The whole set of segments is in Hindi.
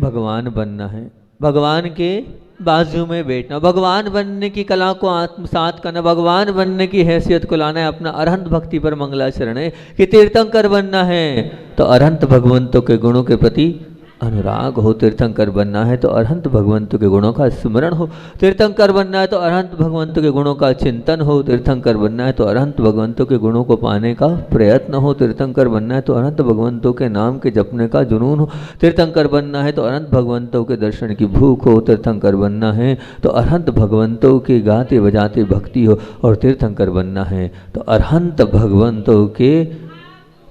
भगवान बनना है, भगवान के बाजू में बैठना, भगवान बनने की कला को आत्मसात करना, भगवान बनने की हैसियत को लाना है। अपना अरहंत भक्ति पर मंगलाचरण है कि तीर्थंकर बनना है तो अरहंत भगवंतों के गुणों के प्रति अनुराग हो, तीर्थंकर बनना है तो अरहंत भगवंतों के गुणों का स्मरण हो, तीर्थंकर बनना है तो अरहंत भगवंतों के गुणों का चिंतन हो, तीर्थंकर बनना है तो अरहंत भगवंतों के गुणों को पाने का प्रयत्न हो, तीर्थंकर बनना है तो अरहंत भगवंतों के नाम के जपने का जुनून हो, तीर्थंकर बनना है तो अरहंत भगवंतों के दर्शन की भूख हो, तीर्थंकर बनना है तो अरहंत भगवंतों के गाते बजाते भक्ति हो, और तीर्थंकर बनना है तो अरहंत भगवंतों के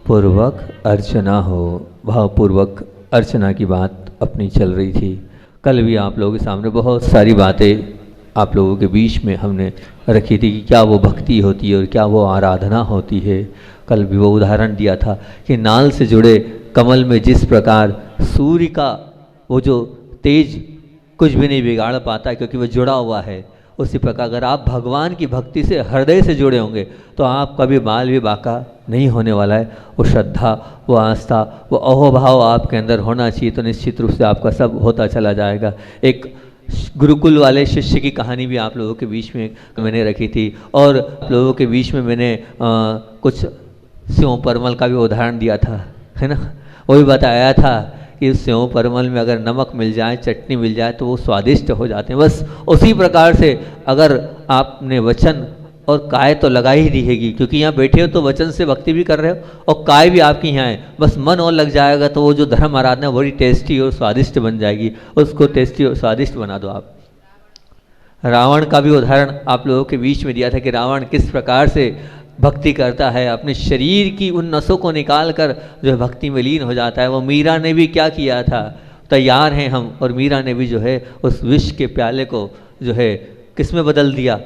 पूर्वक अर्चना हो। भावपूर्वक अर्चना की बात अपनी चल रही थी। कल भी आप लोगों के सामने बहुत सारी बातें आप लोगों के बीच में हमने रखी थी कि क्या वो भक्ति होती है और क्या वो आराधना होती है। कल भी वो उदाहरण दिया था कि नाल से जुड़े कमल में जिस प्रकार सूर्य का वो जो तेज कुछ भी नहीं बिगाड़ पाता क्योंकि वो जुड़ा हुआ है, उसी प्रकार अगर आप भगवान की भक्ति से हृदय से जुड़े होंगे तो आप कभी बाल भी बाका नहीं होने वाला है। वो श्रद्धा, वो आस्था, वो अहोभाव आपके अंदर होना चाहिए तो निश्चित रूप से आपका सब होता चला जाएगा। एक गुरुकुल वाले शिष्य की कहानी भी आप लोगों के बीच में मैंने रखी थी, और आप लोगों के बीच में मैंने कुछ स्यों परमल का भी उदाहरण दिया था, है ना। वो भी बताया था कि स्यों परमल में अगर नमक मिल जाए, चटनी मिल जाए तो वो स्वादिष्ट हो जाते हैं। बस उसी प्रकार से अगर आपने वचन और काय तो लगा ही रहेगी, क्योंकि यहाँ बैठे हो तो वचन से भक्ति भी कर रहे हो और काय भी आपकी यहाँ है, बस मन और लग जाएगा तो वो जो धर्म आराधना बड़ी टेस्टी और स्वादिष्ट बन जाएगी। उसको टेस्टी और स्वादिष्ट बना दो आप। रावण का भी उदाहरण आप लोगों के बीच में दिया था कि रावण किस प्रकार से भक्ति करता है, अपने शरीर की उन नसों को निकाल कर जो है भक्ति में लीन हो जाता है। वो मीरा ने भी क्या किया था, तैयार हैं हम, और मीरा ने भी जो है उस विष के प्याले को जो है किस में बदल दिया,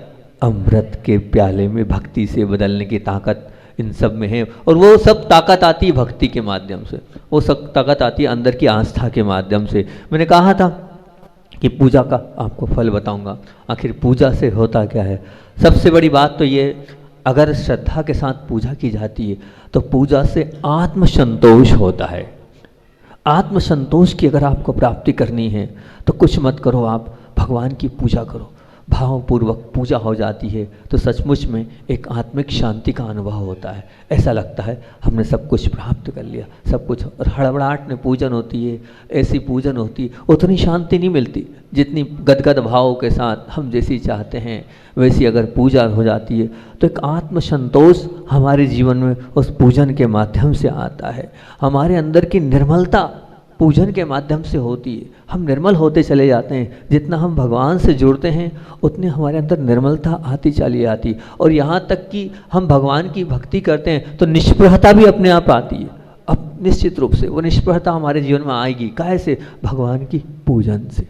अमृत के प्याले में। भक्ति से बदलने की ताकत इन सब में है, और वो सब ताकत आती है भक्ति के माध्यम से, वो सब ताकत आती है अंदर की आस्था के माध्यम से। मैंने कहा था कि पूजा का आपको फल बताऊंगा। आखिर पूजा से होता क्या है? सबसे बड़ी बात तो ये, अगर श्रद्धा के साथ पूजा की जाती है तो पूजा से आत्मसंतोष होता है। आत्मसंतोष की अगर आपको प्राप्ति करनी है तो कुछ मत करो, आप भगवान की पूजा करो। भावपूर्वक पूजा हो जाती है तो सचमुच में एक आत्मिक शांति का अनुभव होता है। ऐसा लगता है हमने सब कुछ प्राप्त कर लिया, सब कुछ। और हड़बड़ाहट में पूजन होती है, ऐसी पूजन होती है, उतनी शांति नहीं मिलती जितनी गदगद भाव के साथ हम जैसी चाहते हैं वैसी अगर पूजा हो जाती है तो एक आत्मसंतोष हमारे जीवन में उस पूजन के माध्यम से आता है। हमारे अंदर की निर्मलता पूजन के माध्यम से होती है। हम निर्मल होते चले जाते हैं, जितना हम भगवान से जुड़ते हैं उतने हमारे अंदर निर्मलता आती चली आती। और यहाँ तक कि हम भगवान की भक्ति करते हैं तो निष्प्रहता भी अपने आप आती है। अब निश्चित रूप से वो निष्प्रहता हमारे जीवन में आएगी, कैसे? भगवान की पूजन से।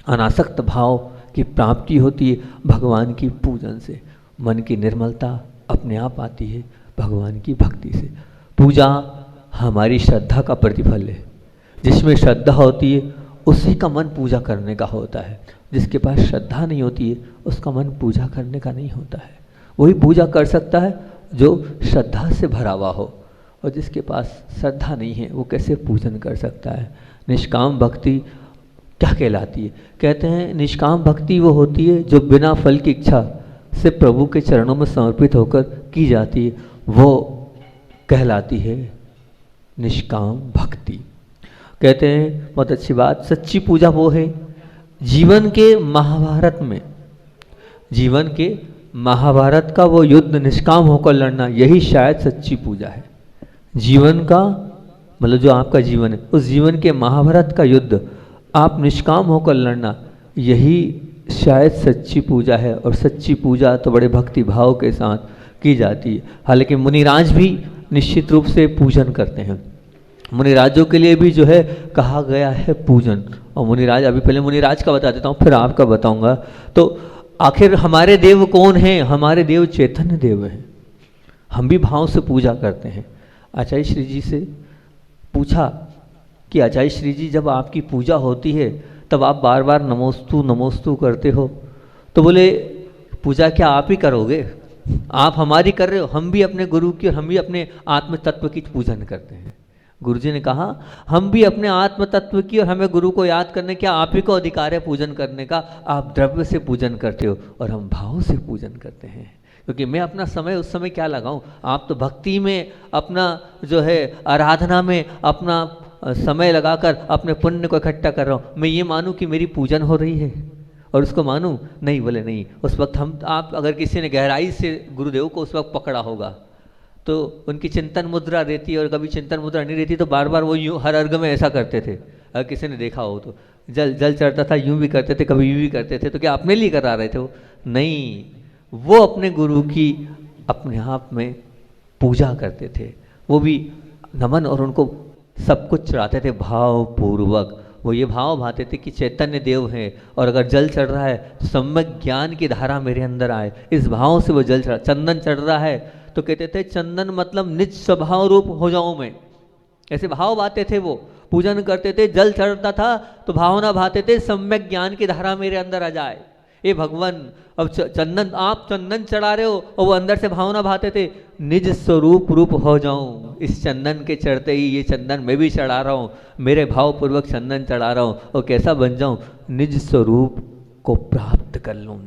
अनासक्त भाव की प्राप्ति होती है भगवान की पूजन से। मन की निर्मलता अपने आप आती है भगवान की भक्ति से। पूजा हमारी श्रद्धा का प्रतिफल है। जिसमें श्रद्धा होती है उसी का मन पूजा करने का होता है। जिसके पास श्रद्धा नहीं होती है उसका मन पूजा करने का नहीं होता है। वही पूजा कर सकता है जो श्रद्धा से भरा हुआ हो, और जिसके पास श्रद्धा नहीं है वो कैसे पूजन कर सकता है? निष्काम भक्ति क्या कहलाती है? कहते हैं निष्काम भक्ति वो होती है जो बिना फल की इच्छा से प्रभु के चरणों में समर्पित होकर की जाती है, वो कहलाती है निष्काम भक्ति। कहते हैं बहुत अच्छी बात, सच्ची पूजा वो है जीवन के महाभारत में, जीवन के महाभारत का वो युद्ध निष्काम होकर लड़ना, यही शायद सच्ची पूजा है। जीवन का मतलब जो आपका जीवन है, उस जीवन के महाभारत का युद्ध आप निष्काम होकर लड़ना, यही शायद सच्ची पूजा है। और सच्ची पूजा तो बड़े भक्ति भाव के साथ की जाती है। हालांकि मुनिराज भी निश्चित रूप से पूजन करते हैं। मुनिराजों के लिए भी जो है कहा गया है पूजन। और मुनिराज, अभी पहले मुनिराज का बता देता हूँ फिर आपका बताऊंगा। तो आखिर हमारे देव कौन हैं? हमारे देव चैतन्य देव हैं। हम भी भाव से पूजा करते हैं। आचार्य श्री जी से पूछा कि आचार्य श्री जी जब आपकी पूजा होती है तब आप बार बार नमोस्तु नमोस्तु करते हो, तो बोले पूजा क्या आप ही करोगे? आप हमारी कर रहे हो, हम भी अपने गुरु की और हम भी अपने आत्म तत्व की पूजन करते हैं। गुरु जी ने कहा हम भी अपने आत्म तत्व की और हमें गुरु को याद करने का आप ही को अधिकार है पूजन करने का। आप द्रव्य से पूजन करते हो और हम भाव से पूजन करते हैं। क्योंकि मैं अपना समय उस समय क्या लगाऊं, आप तो भक्ति में अपना जो है आराधना में अपना समय लगाकर अपने पुण्य को इकट्ठा कर रहा हूँ। मैं ये मानूं कि मेरी पूजन हो रही है और उसको मानूं? नहीं, बोले नहीं। उस वक्त आप अगर किसी ने गहराई से गुरुदेव को उस वक्त पकड़ा होगा तो उनकी चिंतन मुद्रा रहती है, और कभी चिंतन मुद्रा नहीं रहती तो बार बार वो यूँ हर अर्घ में ऐसा करते थे। अगर किसी ने देखा हो तो जल चढ़ता था यूँ भी करते थे, कभी यूँ भी करते थे। तो क्या अपने लिए करा रहे थे वो? नहीं, वो अपने गुरु की अपने आप में पूजा करते थे, वो भी नमन, और उनको सब कुछ चढ़ाते थे भाव पूर्वक। वो ये भाव भाते थे कि चैतन्य देव हैं, और अगर जल चढ़ रहा है तो सम्यक ज्ञान की धारा मेरे अंदर आए, इस भाव से वो जल चढ़ा। चंदन चढ़ रहा है तो कहते थे चंदन मतलब निज स्वभाव रूप हो जाऊं मैं, ऐसे भाव भाते थे। वो पूजन करते थे, जल चढ़ता था तो भावना भाते थे सम्यक ज्ञान की धारा मेरे अंदर आ जाए। ए भगवान, अब चंदन, आप चंदन चढ़ा रहे हो और वो अंदर से भावना भाते थे निज स्वरूप रूप हो जाऊं। इस चंदन के चढ़ते ही ये चंदन मैं भी चढ़ा रहा हूँ, मेरे भाव पूर्वक चंदन चढ़ा रहा हूँ, और कैसा बन जाऊं, निज स्वरूप को प्राप्त कर लूं।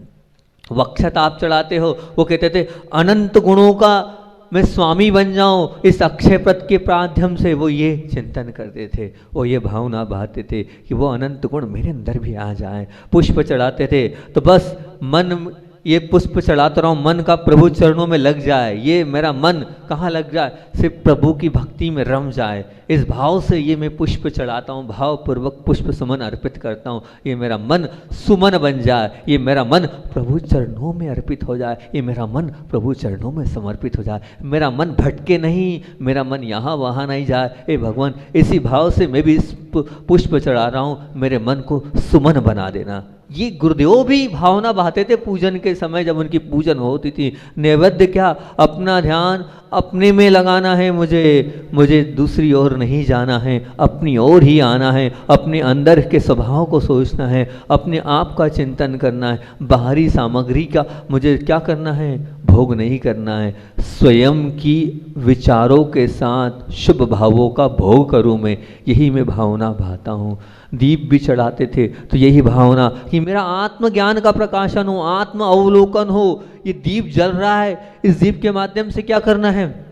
वक्षत आप चढ़ाते हो, वो कहते थे अनंत गुणों का मैं स्वामी बन जाऊं, इस अक्षय पद के माध्यम से वो ये चिंतन करते थे, वो ये भावना बहाते थे कि वो अनंत गुण मेरे अंदर भी आ जाए। पुष्प चढ़ाते थे तो बस मन, ये पुष्प चढ़ाता रहा हूँ, मन का प्रभु चरणों में लग जाए। ये मेरा मन कहाँ लग जाए, सिर्फ प्रभु की भक्ति में रम जाए। इस भाव से ये मैं पुष्प चढ़ाता हूँ, भाव पूर्वक पुष्प सुमन अर्पित करता हूँ। ये मेरा मन सुमन बन जाए, ये मेरा मन प्रभु चरणों में अर्पित हो जाए, ये मेरा मन प्रभु चरणों में समर्पित हो जाए। मेरा मन भटके नहीं, मेरा मन यहाँ वहाँ नहीं जाए। ए भगवान, इसी भाव से मैं भी इस पुष्प चढ़ा रहा हूँ, मेरे मन को सुमन बना देना। ये गुरुदेव भी भावना बहाते थे पूजन के समय, जब उनकी पूजन होती थी। नैवेद्य क्या, अपना ध्यान अपने में लगाना है, मुझे दूसरी ओर नहीं जाना है, अपनी ओर ही आना है, अपने अंदर के स्वभाव को सोचना है, अपने आप का चिंतन करना है। बाहरी सामग्री का मुझे क्या करना है, भोग नहीं करना है। स्वयं की विचारों के साथ शुभ भावों का भोग करूं मैं, यही मैं भावना भाता हूँ। दीप भी चढ़ाते थे तो यही भावना कि मेरा आत्मज्ञान का प्रकाशन हो, आत्म अवलोकन हो। ये दीप जल रहा है, इस दीप के माध्यम से क्या करना है,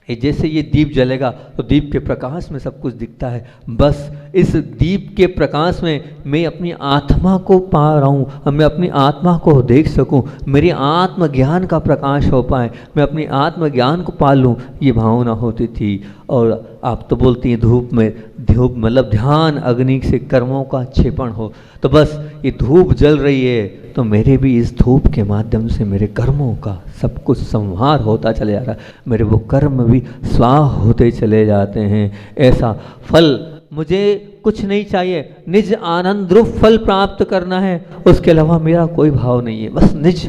जैसे ये दीप जलेगा तो दीप के प्रकाश में सब कुछ दिखता है। बस इस दीप के प्रकाश में मैं अपनी आत्मा को पा रहा हूँ, मैं अपनी आत्मा को देख सकूँ, मेरी आत्मज्ञान का प्रकाश हो पाए, मैं अपनी आत्मज्ञान को पा लूँ, ये भावना होती थी। और आप तो बोलती हैं धूप में, धूप मतलब ध्यान अग्नि से कर्मों का क्षेपण हो। तो बस ये धूप जल रही है तो मेरे भी इस धूप के माध्यम से मेरे कर्मों का सब कुछ संहार होता चले जा रहा है, मेरे वो कर्म भी स्वाह होते चले जाते हैं। ऐसा फल मुझे कुछ नहीं चाहिए, निज आनंद रूप फल प्राप्त करना है, उसके अलावा मेरा कोई भाव नहीं है। बस निज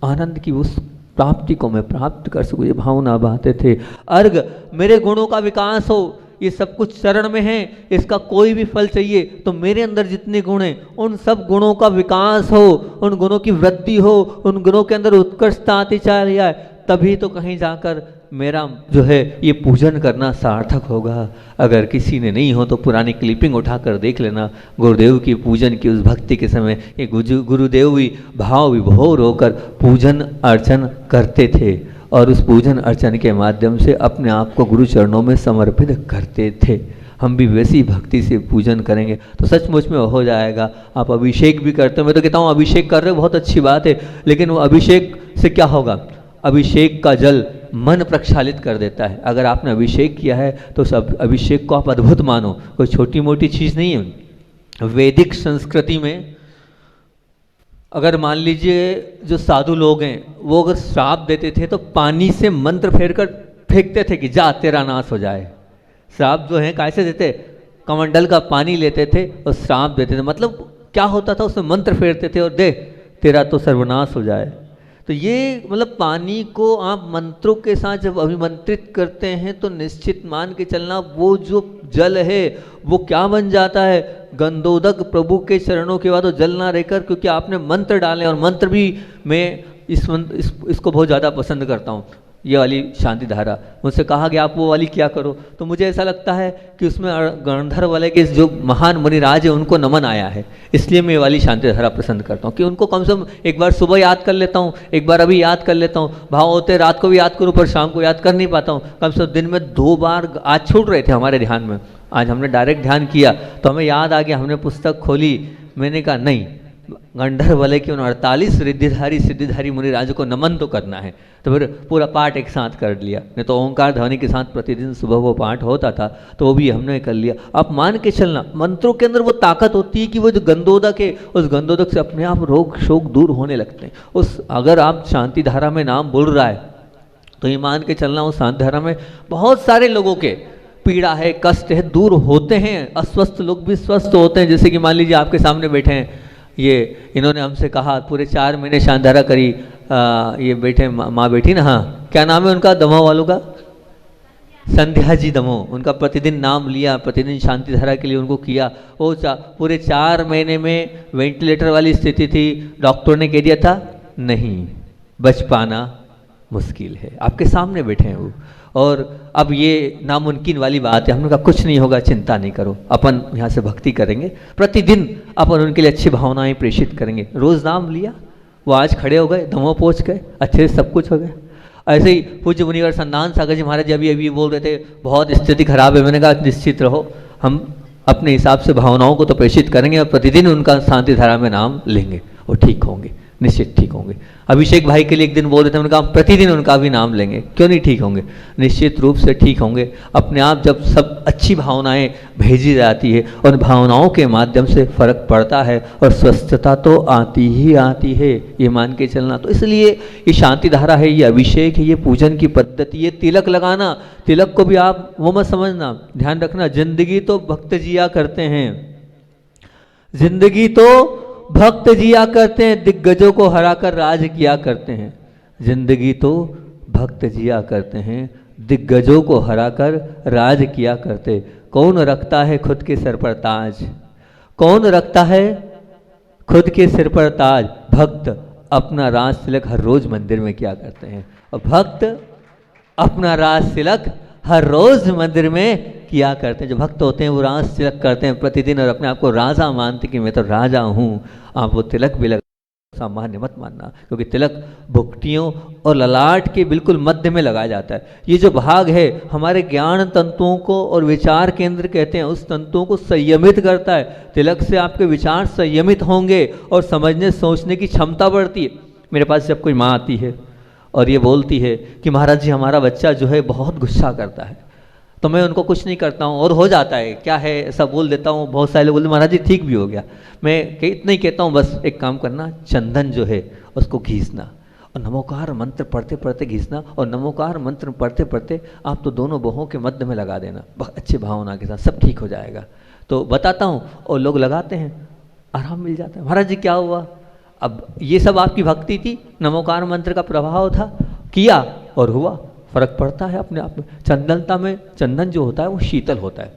आनंद की उस प्राप्ति को मैं प्राप्त कर सकूँ, ये भावना बहाते थे। अर्घ, मेरे गुणों का विकास हो, ये सब कुछ चरण में है, इसका कोई भी फल चाहिए तो मेरे अंदर जितने गुण हैं उन सब गुणों का विकास हो, उन गुणों की वृद्धि हो, उन गुणों के अंदर उत्कृष्टता आती चली जाए, तभी तो कहीं जाकर मेरा जो है ये पूजन करना सार्थक होगा। अगर किसी ने नहीं हो तो पुरानी क्लिपिंग उठाकर देख लेना, गुरुदेव की पूजन की उस भक्ति के समय ये गुरुदेव भी भाव विभोर होकर पूजन अर्चन करते थे, और उस पूजन अर्चन के माध्यम से अपने आप को गुरु चरणों में समर्पित करते थे। हम भी वैसी भक्ति से पूजन करेंगे तो सचमुच में हो जाएगा। आप अभिषेक भी करते हो, मैं तो कहता हूँ अभिषेक कर रहे हो बहुत अच्छी बात है, लेकिन वो अभिषेक से क्या होगा, अभिषेक का जल मन प्रक्षालित कर देता है। अगर आपने अभिषेक किया है तो उस अभिषेक को आप अद्भुत मानो, कोई छोटी मोटी चीज़ नहीं है। वैदिक संस्कृति में अगर मान लीजिए जो साधु लोग हैं वो अगर श्राप देते थे तो पानी से मंत्र फेर कर फेंकते थे कि जा तेरा नाश हो जाए। श्राप जो है कैसे देते, कमंडल का पानी लेते थे और श्राप देते थे, मतलब क्या होता था उसमें मंत्र फेरते थे और दे तेरा तो सर्वनाश हो जाए। तो ये मतलब पानी को आप मंत्रों के साथ जब अभिमंत्रित करते हैं तो निश्चित मान के चलना वो जो जल है वो क्या बन जाता है, गंधोदक प्रभु के चरणों के बाद वो जल ना रहकर, क्योंकि आपने मंत्र डाले, और मंत्र भी मैं इसको बहुत ज़्यादा पसंद करता हूँ। ये वाली शांति धारा। मुझसे कहा गया आप वो वाली क्या करो, तो मुझे ऐसा लगता है कि उसमें गंधर्व वाले के जो महान मुनिराज है उनको नमन आया है, इसलिए मैं ये वाली शांति धारा पसंद करता हूँ कि उनको कम से कम एक बार सुबह याद कर लेता हूँ, एक बार अभी याद कर लेता हूँ। भाव होते रात को भी याद करूँ पर शाम को याद कर नहीं पाता हूँ। कम से कम दिन में 2 बार आज छूट रहे थे हमारे ध्यान में, आज हमने डायरेक्ट ध्यान किया तो हमें याद आ गया, हमने पुस्तक खोली, मैंने कहा नहीं, गंधर्व वाले के उन 48 सिद्धिधारी मुनिराज को नमन तो करना है। तो फिर पूरा पाठ एक साथ कर लिया, नहीं तो ओंकार ध्वनि के साथ प्रतिदिन सुबह वो पाठ होता था तो वो भी हमने कर लिया। आप मान के चलना, मंत्रों के अंदर वो ताकत होती है कि वो जो गंधोदक है उस गंधोदक से अपने आप रोग शोक दूर होने लगते हैं। उस अगर आप शांति धारा में नाम बोल रहा है तो ये मान के चलना उस शांति धारा में बहुत सारे लोगों के पीड़ा है, कष्ट है, दूर होते हैं। अस्वस्थ लोग भी स्वस्थ होते हैं। जैसे कि मान लीजिए आपके सामने बैठे हैं, ये इन्होंने हमसे कहा पूरे 4 महीने शांति धारा करी, ये बैठे माँ बैठी ना, हाँ क्या नाम है उनका, दमोह वालों का, संध्या जी दमोह, उनका प्रतिदिन नाम लिया, प्रतिदिन शांति धारा के लिए उनको किया। वो पूरे 4 महीने में वेंटिलेटर वाली स्थिति थी, डॉक्टर ने कह दिया था नहीं बच पाना मुश्किल है। आपके सामने बैठे हैं वो, और अब ये नामुमकिन वाली बात है। हमने कहा कुछ नहीं होगा, चिंता नहीं करो, अपन यहाँ से भक्ति करेंगे, प्रतिदिन अपन उनके लिए अच्छी भावनाएं प्रेषित करेंगे। रोज़ नाम लिया, वो आज खड़े हो गए, दमोह पहुँच गए, अच्छे से सब कुछ हो गया। ऐसे ही पूज्य मुनिवर संदान सागर जी महाराज अभी बोल रहे थे बहुत स्थिति खराब है। मैंने कहा निश्चित रहो, हम अपने हिसाब से भावनाओं को तो प्रेषित करेंगे और प्रतिदिन उनका शांति धारा में नाम लेंगे, वो ठीक होंगे, निश्चित ठीक होंगे। अभिषेक भाई के लिए एक दिन बोल रहे थे, उनका प्रतिदिन उनका भी नाम लेंगे, क्यों नहीं ठीक होंगे, निश्चित रूप से ठीक होंगे। अपने आप जब सब अच्छी भावनाएं भेजी जाती है और भावनाओं के माध्यम से फर्क पड़ता है और स्वस्थता तो आती ही आती है, ये मान के चलना। तो इसलिए ये शांति धारा है, ये अभिषेक है, ये पूजन की पद्धति, ये तिलक लगाना, तिलक को भी आप वो मत समझना, ध्यान रखना, जिंदगी तो भक्त जिया करते हैं, जिंदगी तो भक्त जिया करते हैं, दिग्गजों को हराकर राज किया करते हैं। जिंदगी तो भक्त जिया करते हैं, दिग्गजों को हराकर राज किया करते। कौन रखता है खुद के सिर पर ताज, कौन रखता है खुद के सिर पर ताज, भक्त अपना राज तिलक हर रोज मंदिर में किया करते हैं। और भक्त अपना राज तिलक हर रोज मंदिर में किया करते हैं। जो भक्त होते हैं वो राज तिलक करते हैं प्रतिदिन और अपने आप को राजा मानते कि मैं तो राजा हूँ। आप वो तिलक भी लगा, सामान्य मत मानना, क्योंकि तिलक भुक्तियों और ललाट के बिल्कुल मध्य में लगाया जाता है। ये जो भाग है हमारे ज्ञान तंतुओं को और विचार केंद्र कहते हैं, उस तंतुओं को संयमित करता है। तिलक से आपके विचार संयमित होंगे और समझने सोचने की क्षमता बढ़ती है। मेरे पास जब कोई माँ आती है और ये बोलती है कि महाराज जी हमारा बच्चा जो है बहुत गुस्सा करता है, तो मैं उनको कुछ नहीं करता हूँ और हो जाता है, क्या है ऐसा बोल देता हूँ। बहुत सारे लोग बोलते महाराज जी ठीक भी हो गया। मैं इतना ही कहता हूँ, बस एक काम करना, चंदन जो है उसको घीसना और नमोकार मंत्र पढ़ते पढ़ते घीसना, और नमोकार मंत्र पढ़ते पढ़ते आप तो दोनों बाहों के मध्य में लगा देना, अच्छी भावना के साथ, सब ठीक हो जाएगा। तो बताता हूँ और लोग लगाते हैं, आराम मिल जाता है। महाराज जी क्या हुआ, अब ये सब आपकी भक्ति थी, नमोकार मंत्र का प्रभाव था, किया और हुआ, फर्क पड़ता है अपने आप में। चंदनता में, चंदन जो होता है वो शीतल होता है,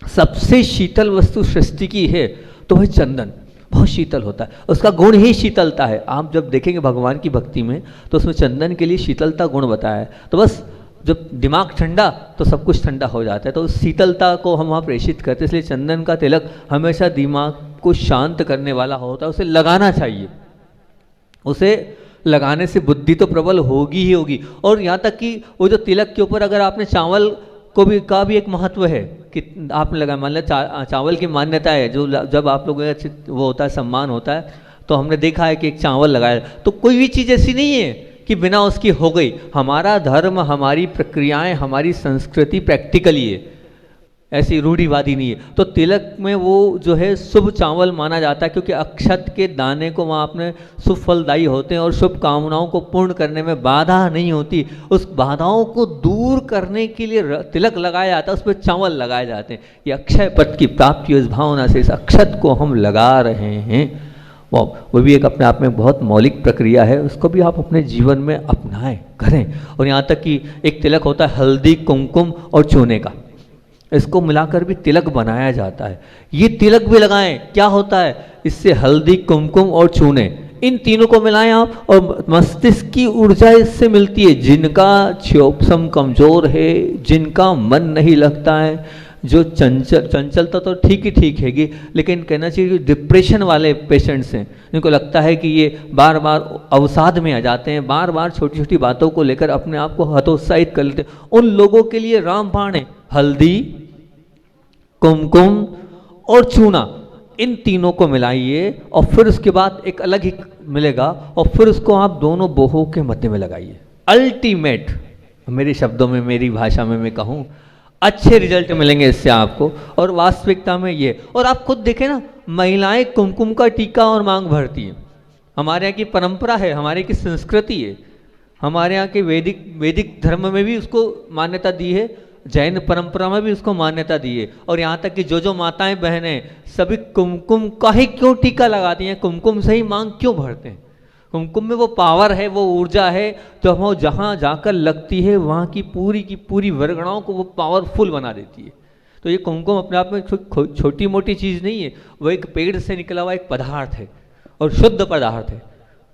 सबसे शीतल वस्तु सृष्टि की है तो वह चंदन बहुत शीतल होता है, उसका गुण ही शीतलता है। आप जब देखेंगे भगवान की भक्ति में तो उसमें चंदन के लिए शीतलता गुण बताया है। तो बस जब दिमाग ठंडा तो सब कुछ ठंडा हो जाता है, तो उस शीतलता को हम वहाँ प्रेषित करते हैं। इसलिए चंदन का तिलक हमेशा दिमाग को शांत करने वाला होता है, उसे लगाना चाहिए। उसे लगाने से बुद्धि तो प्रबल होगी ही होगी। और यहाँ तक कि वो जो तिलक के ऊपर अगर आपने चावल को भी का भी एक महत्व है कि आपने लगा, मान लिया चावल की मान्यता है, जो जब आप लोगों का वो होता है सम्मान होता है, तो हमने देखा है कि एक चावल लगाया। तो कोई भी चीज़ ऐसी नहीं है कि बिना उसकी हो गई। हमारा धर्म, हमारी प्रक्रियाएं, हमारी संस्कृति प्रैक्टिकली है, ऐसी रूढ़िवादी नहीं है। तो तिलक में वो जो है शुभ चावल माना जाता है, क्योंकि अक्षत के दाने को वहाँ अपने शुभ फलदायी होते हैं और शुभ कामनाओं को पूर्ण करने में बाधा नहीं होती। उस बाधाओं को दूर करने के लिए तिलक लगाया जाता है, उस पर चावल लगाए जाते हैं। ये अक्षय पद की प्राप्ति इस भावना से इस अक्षत को हम लगा रहे हैं। वो भी एक अपने आप में बहुत मौलिक प्रक्रिया है, उसको भी आप अपने जीवन में अपनाएं, करें। और यहाँ तक कि एक तिलक होता है हल्दी, कुमकुम और चूने का, इसको मिलाकर भी तिलक बनाया जाता है। ये तिलक भी लगाएं, क्या होता है इससे, हल्दी, कुमकुम और चूने, इन तीनों को मिलाएं आप और मस्तिष्क की ऊर्जा इससे मिलती है। जिनका च्योपसम कमजोर है, जिनका मन नहीं लगता है, जो चंचलता तो ठीक हैगी, लेकिन कहना चाहिए कि डिप्रेशन वाले पेशेंट्स हैं, जिनको लगता है कि ये बार बार अवसाद में आ जाते हैं, बार बार छोटी छोटी बातों को लेकर अपने आप को हतोत्साहित कर लेते हैं, उन लोगों के लिए रामबाण है। हल्दी, कुमकुम और चूना, इन तीनों को मिलाइए और फिर उसके बाद एक अलग ही मिलेगा और फिर उसको आप दोनों बोहों के मध्य में लगाइए। अल्टीमेट, मेरे शब्दों में, मेरी भाषा में मैं कहूँ, अच्छे रिजल्ट मिलेंगे इससे आपको। और वास्तविकता में ये, और आप खुद देखें ना, महिलाएं कुमकुम का टीका और मांग भरती हैं। हमारे यहाँ की परंपरा है, हमारे यहाँ की संस्कृति है, हमारे यहाँ के वैदिक धर्म में भी उसको मान्यता दी है, जैन परंपरा में भी उसको मान्यता दी है। और यहाँ तक कि जो माताएं बहनें सभी कुमकुम का ही क्यों टीका लगाती हैं, कुमकुम से ही मांग क्यों भरते हैं। कुमकुम में वो पावर है, वो ऊर्जा है, तो वो जहाँ जाकर लगती है वहाँ की पूरी वर्गणाओं को वो पावरफुल बना देती है। तो ये कुमकुम अपने आप में छोटी मोटी चीज़ नहीं है, वो एक पेड़ से निकला हुआ एक पदार्थ है और शुद्ध पदार्थ है,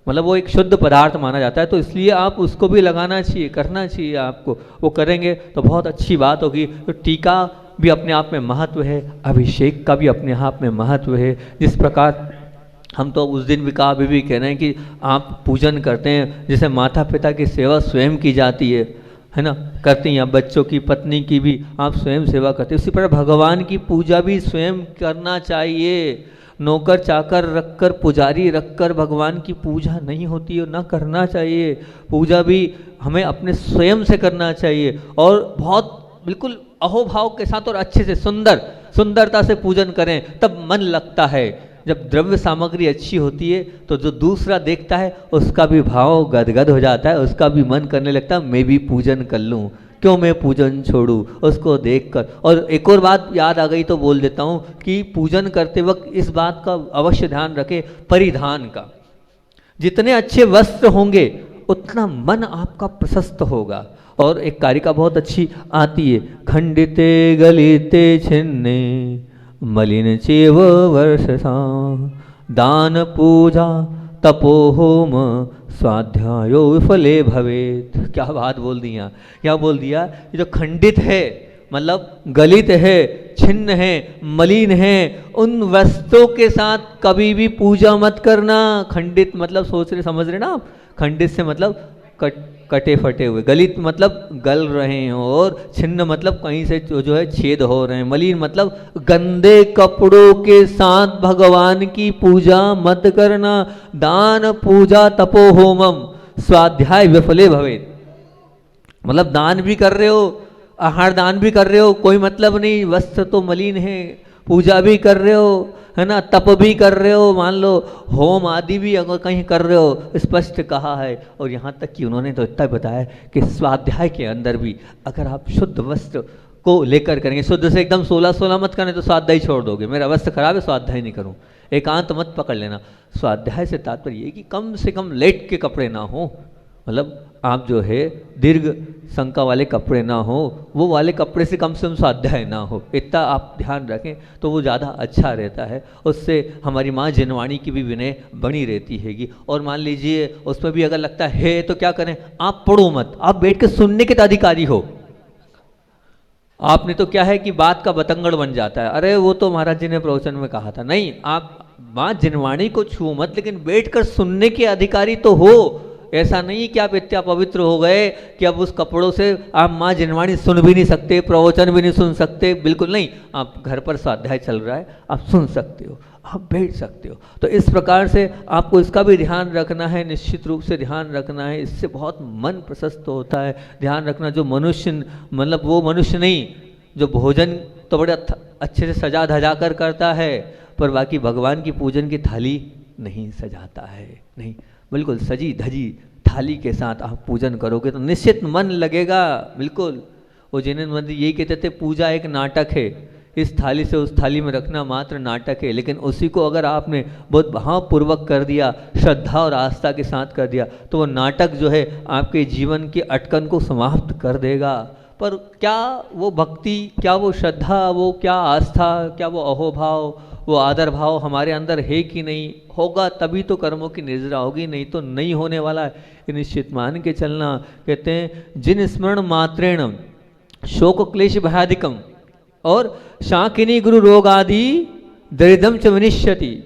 मतलब वो एक शुद्ध पदार्थ माना जाता है। तो इसलिए आप उसको भी लगाना चाहिए, करना चाहिए आपको। वो करेंगे तो बहुत अच्छी बात होगी। तो टीका भी अपने आप में महत्व है, अभिषेक का भी अपने आप में महत्व है। जिस प्रकार हम तो उस दिन भी कहा, अभी भी कह रहे हैं कि आप पूजन करते हैं, जैसे माता पिता की सेवा स्वयं की जाती है ना, करती हैं। बच्चों की, पत्नी की भी आप स्वयं सेवा करते हैं, उसी प्रकार भगवान की पूजा भी स्वयं करना चाहिए। नौकर चाकर रखकर, पुजारी रखकर भगवान की पूजा नहीं होती है, ना करना चाहिए। पूजा भी हमें अपने स्वयं से करना चाहिए और बहुत बिल्कुल अहोभाव के साथ और अच्छे से सुंदरता से पूजन करें, तब मन लगता है। जब द्रव्य सामग्री अच्छी होती है तो जो दूसरा देखता है उसका भी भाव गदगद हो जाता है, उसका भी मन करने लगता है मैं भी पूजन कर लूँ, क्यों मैं पूजन छोड़ूं उसको देखकर। और एक और बात याद आ गई तो बोल देता हूँ कि पूजन करते वक्त इस बात का अवश्य ध्यान रखें, परिधान का। जितने अच्छे वस्त्र होंगे उतना मन आपका प्रशस्त होगा। और एक कारिका बहुत अच्छी आती है, खंडिते गलिते छिन्ने मलिन चेव वर्षसा दान पूजा तपो होम स्वाध्यायो विफले भवेत। क्या बात बोल दी यहाँ, क्या बोल दिया। ये जो खंडित है मतलब गलित है, छिन्न है, मलिन है, उन वस्तुओं के साथ कभी भी पूजा मत करना। खंडित मतलब सोच रहे, समझ रहे ना आप, खंडित से मतलब कटे फटे हुए, गलित मतलब गल रहे हैं, और छिन्न मतलब कहीं से जो है छेद हो रहे हैं, मलिन मतलब गंदे कपड़ों के साथ भगवान की पूजा मत करना। दान पूजा तपो होमम स्वाध्याय विफले भवेत, मतलब दान भी कर रहे हो, आहार दान भी कर रहे हो, कोई मतलब नहीं, वस्त्र तो मलिन है, पूजा भी कर रहे हो, है ना, तप भी कर रहे हो, मान लो होम आदि भी अगर कहीं कर रहे हो, स्पष्ट कहा है। और यहाँ तक कि उन्होंने तो इतना बताया कि स्वाध्याय के अंदर भी अगर आप शुद्ध वस्त्र को लेकर करेंगे, शुद्ध से एकदम 16 मत करने तो स्वाध्याय छोड़ दोगे, मेरा वस्त्र खराब है स्वाध्याय नहीं करूँ, एकांत मत पकड़ लेना। स्वाध्याय से तात्पर्य ये कि कम से कम लेट के कपड़े ना हो, मतलब आप जो है दीर्घ शंका वाले कपड़े ना हो, वो वाले कपड़े से कम स्वाध्याय ना हो, इतना आप ध्यान रखें तो वो ज़्यादा अच्छा रहता है। उससे हमारी माँ जिनवाणी की भी विनय बनी रहती हैगी। और मान लीजिए उसमें भी अगर लगता है तो क्या करें, आप पढ़ो मत, आप बैठ के सुनने के अधिकारी हो। आपने तो क्या है कि बात का बतंगड़ बन जाता है, अरे वो तो महाराज जी ने प्रवचन में कहा था, नहीं, आप माँ जिनवाणी को छू मत, लेकिन बैठकर सुनने के अधिकारी तो हो। ऐसा नहीं कि आप इतना पवित्र हो गए कि अब उस कपड़ों से आप माँ जिनवाणी सुन भी नहीं सकते, प्रवचन भी नहीं सुन सकते, बिल्कुल नहीं। आप घर पर स्वाध्याय चल रहा है, आप सुन सकते हो, आप बैठ सकते हो। तो इस प्रकार से आपको इसका भी ध्यान रखना है, निश्चित रूप से ध्यान रखना है। इससे बहुत मन प्रशस्त होता है। ध्यान रखना, जो मनुष्य मतलब वो मनुष्य नहीं जो भोजन तो बड़े अच्छे से सजा धजा कर करता है, पर बाकी भगवान की पूजन की थाली नहीं सजाता है। नहीं, बिल्कुल सजी धजी थाली के साथ आप पूजन करोगे तो निश्चित मन लगेगा। बिल्कुल, वो जैन मंदिर यही कहते थे, पूजा एक नाटक है, इस थाली से उस थाली में रखना मात्र नाटक है। लेकिन उसी को अगर आपने बहुत भावपूर्वक कर दिया, श्रद्धा और आस्था के साथ कर दिया, तो वो नाटक जो है आपके जीवन के अटकन को समाप्त कर देगा। पर क्या वो भक्ति, क्या वो श्रद्धा, वो क्या आस्था, क्या वो अहोभाव, वो आदर भाव हमारे अंदर है कि नहीं, होगा तभी तो कर्मों की निर्जरा होगी, नहीं तो नहीं होने वाला है, ये निश्चित मान के चलना। कहते हैं जिन स्मरण मात्रेण शोक क्लेश भयादिकम और शाकिनी गुरु रोग आदि दरिद्रम च विनिश्यति।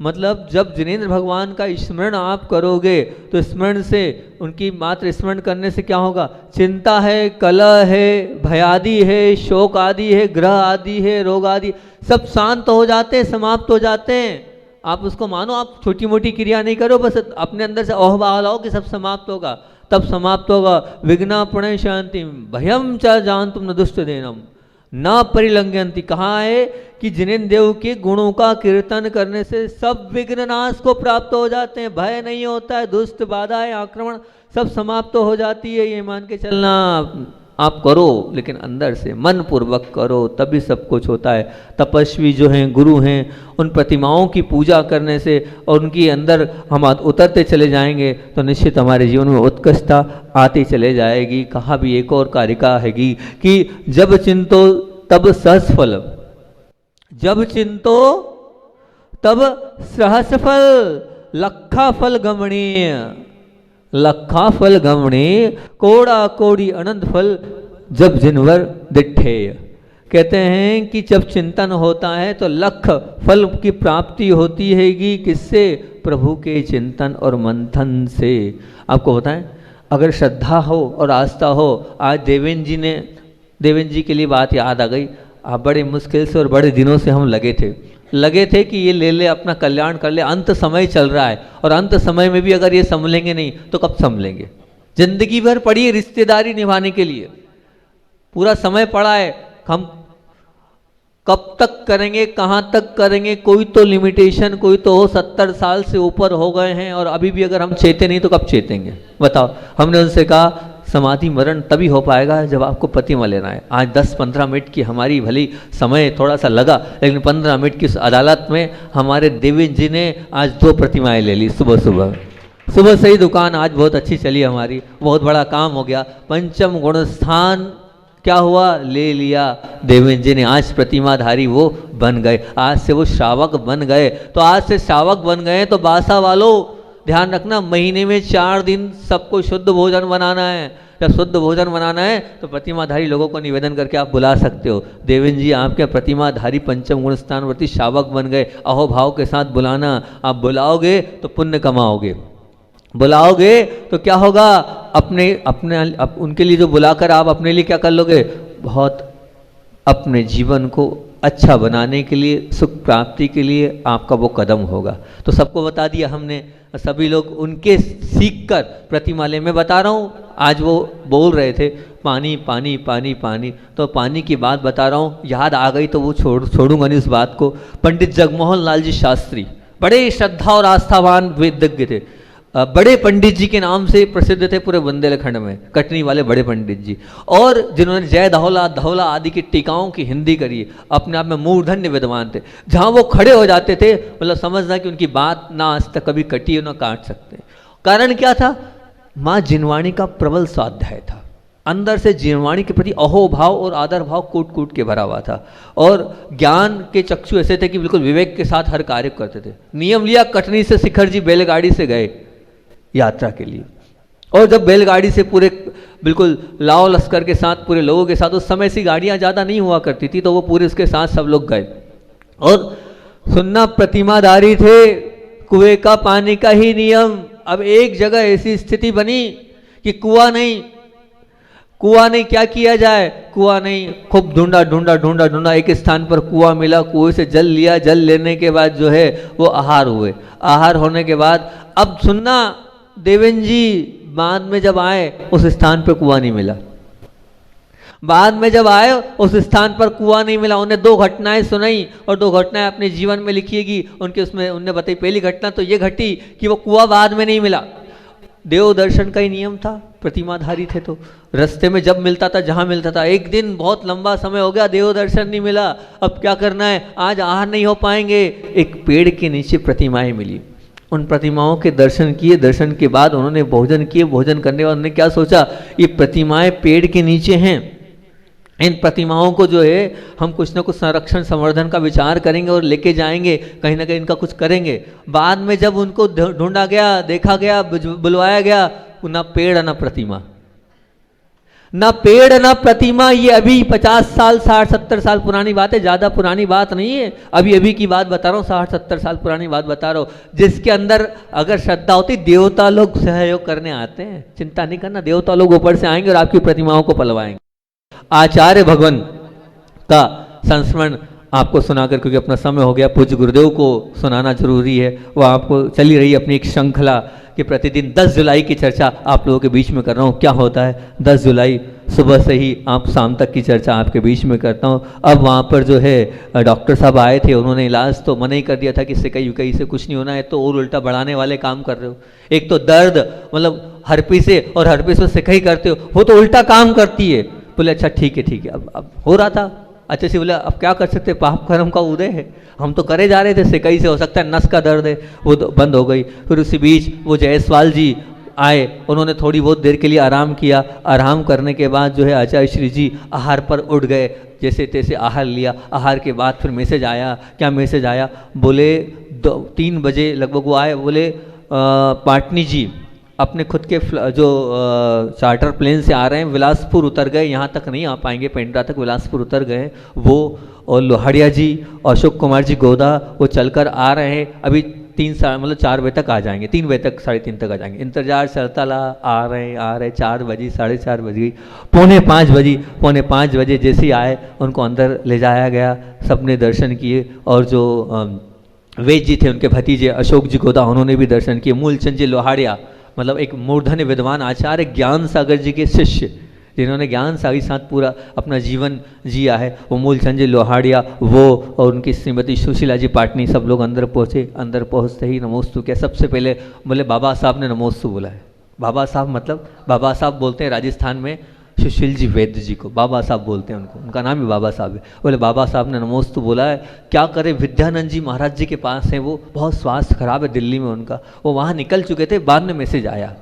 मतलब जब जिनेंद्र भगवान का स्मरण आप करोगे तो स्मरण से, उनकी मात्र स्मरण करने से क्या होगा, चिंता है, कलह है, भयादि है, शोक आदि है, ग्रह आदि है, रोग आदि सब शांत हो जाते हैं, समाप्त हो जाते हैं। आप उसको मानो, आप छोटी मोटी क्रिया नहीं करो, बस अपने अंदर से अहभाव लाओ कि सब समाप्त होगा, तब समाप्त होगा। विघ्ना प्रणय शांति भयम च जान तुम न दुष्ट देनम ना परिलंघयंती। कहाँ है कि जिनेंद्र देव के गुणों का कीर्तन करने से सब विघ्न नाश को प्राप्त हो जाते हैं, भय नहीं होता है, दुष्ट बाधाएं आक्रमण सब समाप्त हो जाती है। ये मान के चलना आप करो, लेकिन अंदर से मन पूर्वक करो, तभी सब कुछ होता है। तपस्वी जो हैं, गुरु हैं, उन प्रतिमाओं की पूजा करने से और उनकी अंदर हम उतरते चले जाएंगे तो निश्चित हमारे जीवन में उत्कृष्टता आती चले जाएगी। कहा भी एक और कारिका हैगी कि जब चिंतो तब सहस फल, जब चिंतो तब सहस फल, लखा फल गमणीय, लखा फल गमणीय, कोड़ा कोड़ी अनंत फल जब जिनवर दिठेय। कहते हैं कि जब चिंतन होता है तो लख फल की प्राप्ति होती हैगी, किससे, प्रभु के चिंतन और मंथन से। आपको बताएं, अगर श्रद्धा हो और आस्था हो, आज देवेंद्र जी के लिए बात याद आ गई। आप बड़े मुश्किल से और बड़े दिनों से हम लगे थे कि ये ले ले, अपना कल्याण कर ले, अंत समय चल रहा है, और अंत समय में भी अगर ये संभलेंगे नहीं तो कब संभलेंगे। जिंदगी भर पड़ी है रिश्तेदारी निभाने के लिए, पूरा समय पड़ा है, हम कब तक करेंगे, कहाँ तक करेंगे, कोई तो लिमिटेशन, कोई तो हो 70 साल से ऊपर हो गए हैं और अभी भी अगर हम चेते नहीं तो कब चेतेंगे बताओ। हमने उनसे कहा समाधि मरण तभी हो पाएगा जब आपको प्रतिमा लेना है। आज 10-15 मिनट की हमारी भली समय थोड़ा सा लगा, लेकिन 15 मिनट की अदालत में हमारे देवेंद्र जी ने आज 2 प्रतिमाएं ले ली। सुबह से ही दुकान आज बहुत अच्छी चली हमारी, बहुत बड़ा काम हो गया। पंचम गुण स्थान क्या हुआ, ले लिया देवेंद्र जी ने। आज प्रतिमाधारी वो बन गए, आज से वो श्रावक बन गए। तो आज से श्रावक बन गए तो बासा वालों ध्यान रखना, महीने में 4 दिन सबको शुद्ध भोजन बनाना है। जब शुद्ध भोजन बनाना है तो प्रतिमाधारी लोगों को निवेदन करके आप बुला सकते हो। देवेंद्र जी आपके प्रतिमाधारी पंचम गुण स्थानवर्ती श्रावक बन गए, अहोभाव के साथ बुलाना। आप बुलाओगे तो पुण्य कमाओगे, बुलाओगे तो क्या होगा, उनके लिए जो बुलाकर आप अपने लिए क्या कर लोगे, बहुत अपने जीवन को अच्छा बनाने के लिए, सुख प्राप्ति के लिए आपका वो कदम होगा। तो सबको बता दिया हमने, सभी लोग उनके सीख कर प्रतिमा ले। मैं बता रहा हूँ, आज वो बोल रहे थे पानी पानी पानी पानी, तो पानी की बात बता रहा हूँ, याद आ गई तो वो छोड़ूंगा नहीं उस बात को। पंडित जगमोहन लाल जी शास्त्री बड़े श्रद्धा और आस्थावान वेदज्ञ थे, बड़े पंडित जी के नाम से प्रसिद्ध थे पूरे बुंदेलखंड में, कटनी वाले बड़े पंडित जी, और जिन्होंने जय धौला धौला आदि की टीकाओं की हिंदी करी, अपने आप में मूर्धन्य विद्वान थे। जहाँ वो खड़े हो जाते थे मतलब समझना कि उनकी बात ना आज तक कभी कटी ना काट सकते। कारण क्या था, माँ जिनवाणी का प्रबल स्वाध्याय था, अंदर से जिनवाणी के प्रति अहोभाव और आदर भाव कूट कूट के भरा हुआ था, और ज्ञान के चक्षु ऐसे थे कि बिल्कुल विवेक के साथ हर कार्य करते थे। नियम लिया, कटनी से शिखर जी बैलगाड़ी से गए यात्रा के लिए, और जब बैलगाड़ी से पूरे बिल्कुल लाओ लश्कर के साथ पूरे लोगों के साथ, उस समय से गाड़ियां ज़्यादा नहीं हुआ करती थी, तो वो पूरे उसके साथ सब लोग गए। और सुनना प्रतिमाधारी थे, कुएं का पानी का ही नियम। अब एक जगह ऐसी स्थिति बनी कि कुआं नहीं, क्या किया जाए, कुआं नहीं, खूब ढूंढा, एक स्थान पर कुआं मिला, कुएं से जल लिया, जल लेने के बाद जो है वो आहार हुए। आहार होने के बाद अब सुनना, देवेंद्र जी बाद में जब आए उस स्थान पर कुआं नहीं मिला, बाद में जब आए उस स्थान पर कुआं नहीं मिला। उन्हें 2 घटनाएं सुनाई और 2 घटनाएं अपने जीवन में लिखिएगी। उनके उसमें उन्होंने बताई, पहली घटना तो ये घटी कि वो कुआं बाद में नहीं मिला। देव दर्शन का ही नियम था, प्रतिमाधारी थे तो रास्ते में जब मिलता था, जहाँ मिलता था। एक दिन बहुत लंबा समय हो गया, देव दर्शन नहीं मिला, अब क्या करना है, आज आहार नहीं हो पाएंगे। एक पेड़ के नीचे प्रतिमाएं मिली, उन प्रतिमाओं के दर्शन किए। दर्शन के बाद उन्होंने भोजन किए, भोजन करने के बाद उन्होंने क्या सोचा, ये प्रतिमाएं पेड़ के नीचे हैं, इन प्रतिमाओं को जो है हम कुछ ना कुछ संरक्षण संवर्धन का विचार करेंगे और लेके जाएंगे, कहीं ना कहीं इनका कुछ करेंगे। बाद में जब उनको ढूंढा गया, देखा गया, बुलवाया गया, ना पेड़ ना प्रतिमा, ना पेड़ ना प्रतिमा। ये अभी 50 साल 60-70 साल पुरानी बात है, ज़्यादा पुरानी बात नहीं है। अभी अभी की बात बता रहा हूँ, 60-70 साल पुरानी बात बता रहा हूँ, जिसके अंदर अगर श्रद्धा होती, देवता लोग सहयोग करने आते हैं। चिंता नहीं करना, देवता लोग ऊपर से आएंगे और आपकी प्रतिमाओं को पलवाएंगे। आचार्य भगवान का संस्मरण आपको सुनाकर, क्योंकि अपना समय हो गया, पूज्य गुरुदेव को सुनाना जरूरी है। वह आपको चली रही अपनी एक श्रृंखला कि प्रतिदिन 10 जुलाई की चर्चा आप लोगों के बीच में कर रहा हूँ। क्या होता है 10 जुलाई सुबह से ही आप शाम तक की चर्चा आपके बीच में करता हूँ। अब वहाँ पर जो है डॉक्टर साहब आए थे, उन्होंने इलाज तो मना ही कर दिया था कि सिकई उकई से कुछ नहीं होना है, तो और उल्टा बढ़ाने वाले काम कर रहे हो। एक तो दर्द मतलब हरपी से, और हरपी से सिकई करते हो, वो तो उल्टा काम करती है। बोले अच्छा ठीक है। अब हो रहा था अच्छे से। बोले अब क्या कर सकते, पाप कर्म का उदय है, हम तो करे जा रहे थे, सिकई से हो सकता है नस का दर्द है, वो तो बंद हो गई। फिर उसी बीच वो जायसवाल जी आए, उन्होंने थोड़ी बहुत देर के लिए आराम किया। आराम करने के बाद जो है आचार्य श्री जी आहार पर उठ गए, जैसे तैसे आहार लिया। आहार के बाद फिर मैसेज आया। क्या मैसेज आया? बोले 3 बजे लगभग वो आए। बोले पाटनी जी अपने खुद के जो चार्टर प्लेन से आ रहे हैं, बिलासपुर उतर गए, यहाँ तक नहीं आ पाएंगे, पेंड्रा तक बिलासपुर उतर गए वो। और लोहाड़िया जी, अशोक कुमार जी गोदा, वो चलकर आ रहे हैं। अभी 4 बजे तक आ जाएंगे, 3 बजे तक 3:30 तक आ जाएंगे। इंतजार चलता रहा, आ रहे 4 बजे, 4:30 बज गई, 4:45 बजे जैसे ही आए, उनको अंदर ले जाया गया। सबने दर्शन किए, और जो वेद जी थे, उनके भतीजे अशोक जी गोदा, उन्होंने भी दर्शन किए। मूलचंद जी लोहाड़िया, मतलब एक मूर्धन्य विद्वान आचार्य ज्ञान सागर जी के शिष्य, जिन्होंने ज्ञान सागर के साथ पूरा अपना जीवन जिया है, वो मूलचंद जी लोहाड़िया, वो और उनकी श्रीमती सुशीला जी पाटनी, सब लोग अंदर पहुँचे। अंदर पहुँचते ही नमोस्तु किया। सबसे पहले बोले बाबा साहब ने नमोस्तु बोला है। बाबा साहब मतलब बाबा साहब बोलते हैं राजस्थान में सुशील जी वैद्य जी को बाबा साहब बोलते हैं, उनको, उनका नाम ही बाबा साहब है। बोले बाबा साहब ने नमोस्तु बोला है। क्या करे, विद्यानंद जी महाराज जी के पास हैं, वो बहुत स्वास्थ्य खराब है दिल्ली में उनका, वो वहाँ निकल चुके थे। बाद में मैसेज आया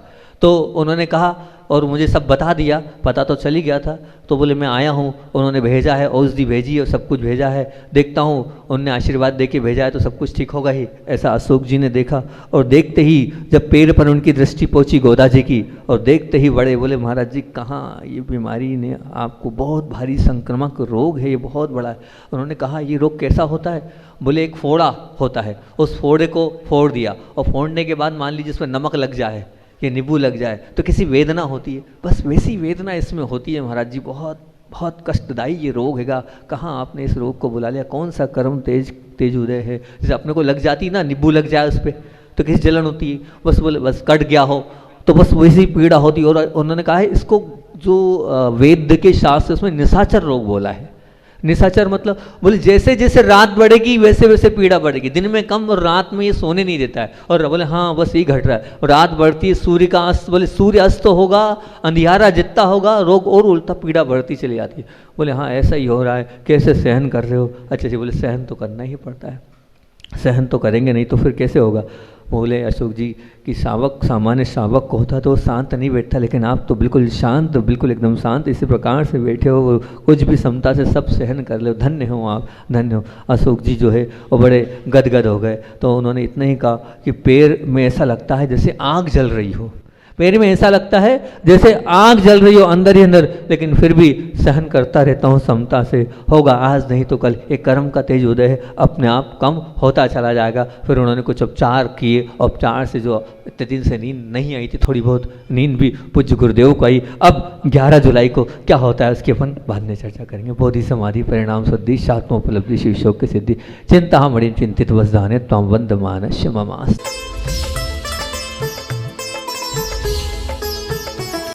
तो उन्होंने कहा, और मुझे सब बता दिया, पता तो चल ही गया था। तो बोले मैं आया हूँ, उन्होंने भेजा है, औषधि भेजी और सब कुछ भेजा है, देखता हूँ उनने आशीर्वाद दे के भेजा है तो सब कुछ ठीक होगा ही, ऐसा अशोक जी ने देखा। और देखते ही जब पैर पर उनकी दृष्टि पहुँची गोदा जी की, और देखते ही बड़े बोले महाराज जी कहाँ, ये बीमारी ने आपको, बहुत भारी संक्रामक रोग है, ये बहुत बड़ा है। उन्होंने कहा ये रोग कैसा होता है? बोले एक फोड़ा होता है, उस फोड़े को फोड़ दिया, और फोड़ने के बाद मान लीजिए इसमें नमक लग जाए, ये नींबू लग जाए तो कैसी वेदना होती है, बस वैसी वेदना इसमें होती है महाराज जी, बहुत बहुत कष्टदायी ये रोग हैगा। कहाँ आपने इस रोग को बुला लिया, कौन सा कर्म तेज उदय है? जैसे अपने को लग जाती ना, नींबू लग जाए उस पर तो कैसी जलन होती है, बस बोले बस कट गया हो तो बस वैसी पीड़ा होती। और उन्होंने कहा है इसको जो वेद के शास्त्र उसमें निशाचर रोग बोला है। निशाचर मतलब बोले जैसे जैसे रात बढ़ेगी वैसे वैसे पीड़ा बढ़ेगी, दिन में कम और रात में ये सोने नहीं देता है। और बोले हाँ बस यही घट रहा है, रात बढ़ती है, सूर्य का अस्त, बोले सूर्य अस्त तो होगा, अंधियारा जितना होगा रोग और उल्टा पीड़ा बढ़ती चली जाती है। बोले हाँ ऐसा ही हो रहा है, कैसे सहन कर रहे हो? अच्छा जी, बोले सहन तो करना ही पड़ता है, सहन तो करेंगे नहीं तो फिर कैसे होगा? बोले अशोक जी कि शावक, सामान्य शावक को होता तो वो शांत नहीं बैठता, लेकिन आप तो बिल्कुल शांत, बिल्कुल एकदम शांत इसी प्रकार से बैठे हो, कुछ भी समता से सब सहन कर ले, धन्य हो आप, धन्य हो। अशोक जी जो है वो बड़े गदगद हो गए। तो उन्होंने इतना ही कहा कि पैर में ऐसा लगता है जैसे आग जल रही हो, पैर में ऐसा लगता है जैसे आग जल रही हो अंदर ही अंदर, लेकिन फिर भी सहन करता रहता हूँ समता से, होगा आज नहीं तो कल, एक कर्म का तेज उदय है, अपने आप कम होता चला जाएगा। फिर उन्होंने कुछ उपचार किए, उपचार से जो इतने दिन से नींद नहीं आई थी, थोड़ी बहुत नींद भी पूज्य गुरुदेव को आई। अब 11 जुलाई को क्या होता है उसकी अपन बाद में चर्चा करेंगे। बोधि समाधि परिणाम शुद्धि शात्मोपलब्धि शिवशोक की सिद्धि चिंता मणि चिंतित वसदाने त्वं वंदमानस्य ममास्तु।